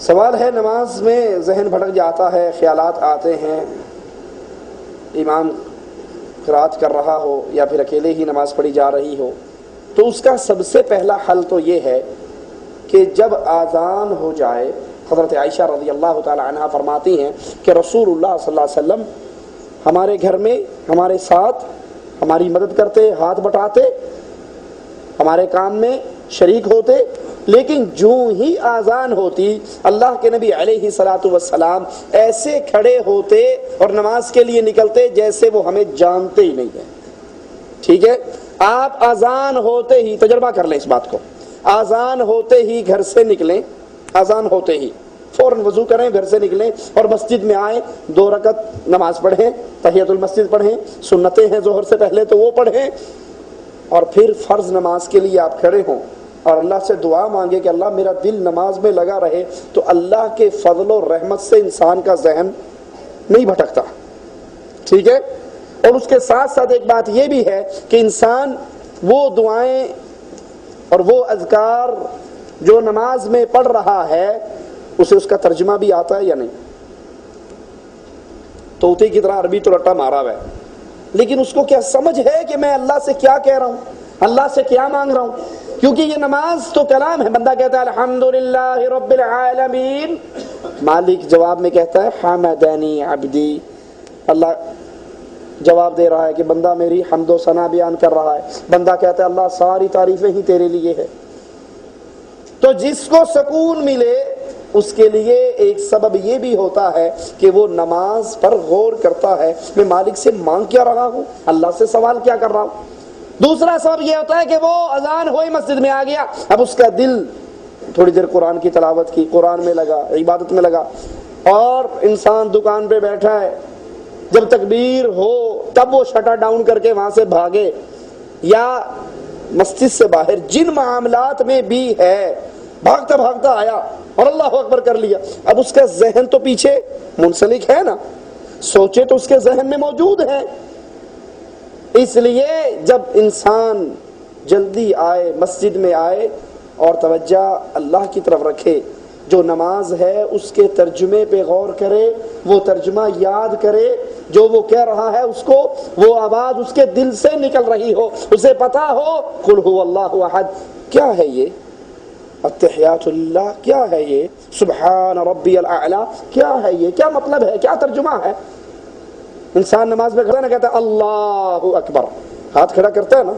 سوال ہے نماز میں ذہن بھٹک جاتا ہے، خیالات آتے ہیں، امام قرات کر رہا ہو یا پھر اکیلے ہی نماز پڑھی جا رہی ہو، تو اس کا سب سے پہلا حل تو یہ ہے کہ جب آذان ہو جائے، حضرت عائشہ رضی اللہ تعالی عنہا فرماتی ہیں کہ رسول اللہ صلی اللہ علیہ وسلم ہمارے گھر میں ہمارے ساتھ ہماری مدد کرتے، ہاتھ بٹاتے، ہمارے کام میں شریک ہوتے، لیکن جو ہی آذان ہوتی اللہ کے نبی علیہ الصلوۃ والسلام ایسے کھڑے ہوتے اور نماز کے لیے نکلتے جیسے وہ ہمیں جانتے ہی نہیں ہیں۔ ٹھیک ہے، آپ آذان ہوتے ہی تجربہ کر لیں اس بات کو، آذان ہوتے ہی گھر سے نکلیں، آذان ہوتے ہی فوراً وضو کریں، گھر سے نکلیں اور مسجد میں آئیں، 2 رکعت نماز پڑھیں، تحیۃ المسجد پڑھیں، سنتیں ہیں ظہر سے پہلے تو وہ پڑھیں، اور پھر فرض نماز کے لیے آپ کھڑے ہوں اور اللہ سے دعا مانگے کہ اللہ میرا دل نماز میں لگا رہے، تو اللہ کے فضل و رحمت سے انسان کا ذہن نہیں بھٹکتا۔ ٹھیک ہے، اور اس کے ساتھ ساتھ ایک بات یہ بھی ہے کہ انسان وہ دعائیں اور وہ اذکار جو نماز میں پڑھ رہا ہے اسے اس کا ترجمہ بھی آتا ہے یا نہیں؟ طوطے کی طرح عربی تو رٹا مارا ہوا ہے، لیکن اس کو کیا سمجھ ہے کہ میں اللہ سے کیا کہہ رہا ہوں، اللہ سے کیا مانگ رہا ہوں؟ کیونکہ یہ نماز تو کلام ہے، بندہ کہتا ہے الحمدللہ رب العالمین، مالک جواب میں کہتا ہے حمدنی عبدی، اللہ جواب دے رہا ہے کہ بندہ میری حمد و ثنا بیان کر رہا ہے، بندہ کہتا ہے اللہ ساری تعریفیں ہی تیرے لیے ہے۔ تو جس کو سکون ملے اس کے لیے ایک سبب یہ بھی ہوتا ہے کہ وہ نماز پر غور کرتا ہے، میں مالک سے مانگ کیا رہا ہوں، اللہ سے سوال کیا کر رہا ہوں۔ دوسرا سبب یہ ہوتا ہے کہ وہ اذان ہوئی مسجد میں آ گیا، اب اس کا دل تھوڑی دیر قرآن کی تلاوت کی، قرآن میں لگا، عبادت میں لگا، اور انسان دکان پہ بیٹھا ہے، جب تکبیر ہو تب وہ شٹر ڈاؤن کر کے وہاں سے بھاگے، یا مسجد سے باہر جن معاملات میں بھی ہے بھاگتا بھاگتا آیا اور اللہ اکبر کر لیا، اب اس کا ذہن تو پیچھے منسلک ہے نا، سوچے تو اس کے ذہن میں موجود ہے۔ اس لیے جب انسان جلدی آئے، مسجد میں آئے اور توجہ اللہ کی طرف رکھے، جو نماز ہے اس کے ترجمے پہ غور کرے، وہ ترجمہ یاد کرے، جو وہ کہہ رہا ہے اس کو وہ آواز اس کے دل سے نکل رہی ہو، اسے پتا ہو قل هو اللہ احد کیا ہے، یہ التحیات اللہ کیا ہے، یہ سبحان ربی الاعلی کیا ہے، یہ کیا مطلب ہے، کیا ترجمہ ہے۔ انسان نماز میں کھڑا نہ کہتا اللہ اکبر، ہاتھ کھڑا کرتا ہے نا،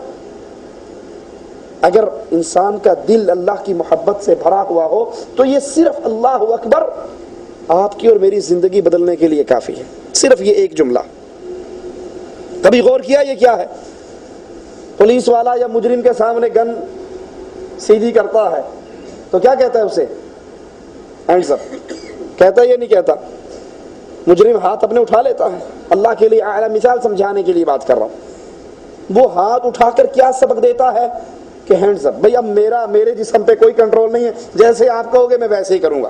اگر انسان کا دل اللہ کی محبت سے بھرا ہوا ہو تو یہ صرف اللہ اکبر آپ کی اور میری زندگی بدلنے کے لیے کافی ہے، صرف یہ ایک جملہ۔ کبھی غور کیا یہ کیا ہے؟ پولیس والا یا مجرم کے سامنے گن سیدھی کرتا ہے تو کیا کہتا ہے اسے؟ ہینڈز اپ کہتا ہے یا نہیں کہتا؟ مجرم ہاتھ اپنے اٹھا لیتا ہے، اللہ کے لیے اعلیٰ مثال سمجھانے کے لیے بات کر رہا ہوں، وہ ہاتھ اٹھا کر کیا سبق دیتا ہے کہ ہینڈز اپ، بھئی اب میرے جسم پہ کوئی کنٹرول نہیں ہے، جیسے آپ کہو گے میں ویسے ہی کروں گا۔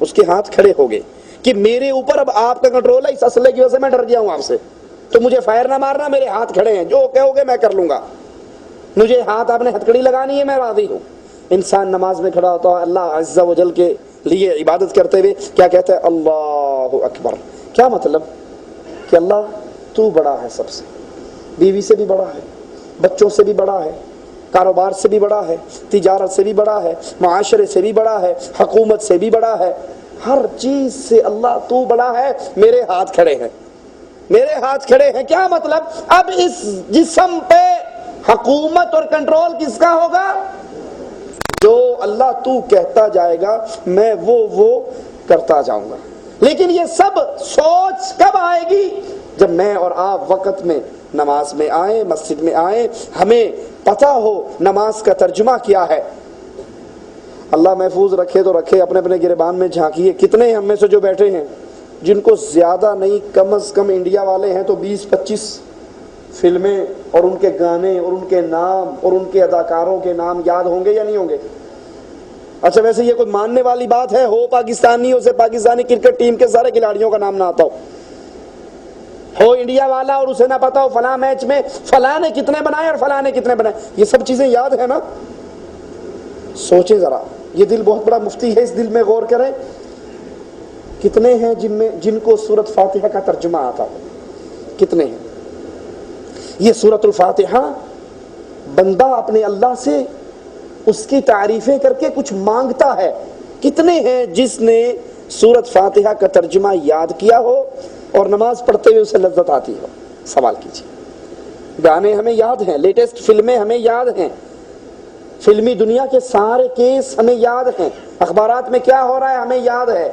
اس کے ہاتھ کھڑے ہو گئے کہ میرے اوپر اب آپ کا کنٹرول ہے، اس اسلحے کی وجہ سے میں ڈر گیا ہوں آپ سے، تو مجھے فائر نہ مارنا، میرے ہاتھ کھڑے ہیں، جو کہو گے میں کر لوں گا، مجھے ہاتھ آپ نے ہتھکڑی لگانی ہے میں راضی ہوں۔ انسان نماز میں کھڑا ہوتا ہے اللہ عز و جل کے لیے عبادت کرتے ہوئے کیا کہتا ہے؟ اللہ اکبر۔ کیا مطلب؟ کہ اللہ تو بڑا ہے، سب سے، بیوی سے بھی بڑا ہے، بچوں سے بھی بڑا ہے، کاروبار سے بھی بڑا ہے، تجارت سے بھی بڑا ہے، معاشرے سے بھی بڑا ہے، حکومت سے بھی بڑا ہے، ہر چیز سے اللہ تو بڑا ہے، میرے ہاتھ کھڑے ہیں، میرے ہاتھ کھڑے ہیں۔ کیا مطلب؟ اب اس جسم پہ حکومت اور کنٹرول کس کا ہوگا؟ جو اللہ تو کہتا جائے گا میں وہ کرتا جاؤں گا۔ لیکن یہ سب سوچ کب آئے گی؟ جب میں اور آپ وقت میں نماز میں آئیں، مسجد میں آئیں، ہمیں پتا ہو نماز کا ترجمہ کیا ہے۔ اللہ محفوظ رکھے تو رکھے، اپنے اپنے گریبان میں جھانکیے، کتنے ہم میں سے جو بیٹھے ہیں جن کو زیادہ نہیں کم از کم انڈیا والے ہیں تو 20-25 فلمیں اور ان کے گانے اور ان کے نام اور ان کے اداکاروں کے نام یاد ہوں گے یا نہیں ہوں گے؟ اچھا ویسے یہ کوئی ماننے والی بات ہے ہو پاکستانی اسے پاکستانی کرکٹ ٹیم کے سارے کھلاڑیوں کا نام نہ آتا ہو انڈیا والا اور اسے نہ پتا ہو فلاں میچ میں فلاں نے کتنے بنائے اور فلاں نے کتنے بنائے؟ یہ سب چیزیں یاد ہے نا؟ سوچیں ذرا، یہ دل بہت بڑا مفتی ہے، اس دل میں غور کریں. کتنے ہیں جن کو سورۃ فاتحہ کا ترجمہ آتا ہو؟ کتنے ہیں؟ یہ سورۃ الفاتحہ بندہ اپنے اللہ سے اس کی تعریفیں کر کے کچھ مانگتا ہے. کتنے ہیں جس نے سورۃ فاتحہ کا ترجمہ یاد کیا ہو اور نماز پڑھتے ہوئے اسے لذت آتی ہو؟ سوال کیجیے. گانے ہمیں یاد ہیں، لیٹسٹ فلمیں ہمیں یاد ہیں، فلمی دنیا کے سارے کیس ہمیں یاد ہیں، اخبارات میں کیا ہو رہا ہے ہمیں یاد ہے.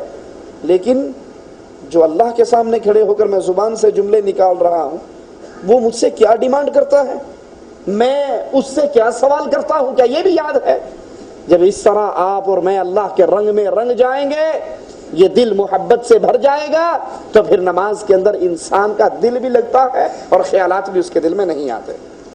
لیکن جو اللہ کے سامنے کھڑے ہو کر میں زبان سے جملے نکال رہا ہوں، وہ مجھ سے کیا ڈیمانڈ کرتا ہے، میں اس سے کیا سوال کرتا ہوں، کیا یہ بھی یاد ہے؟ جب اس طرح آپ اور میں اللہ کے رنگ میں رنگ جائیں گے، یہ دل محبت سے بھر جائے گا، تو پھر نماز کے اندر انسان کا دل بھی لگتا ہے اور خیالات بھی اس کے دل میں نہیں آتے.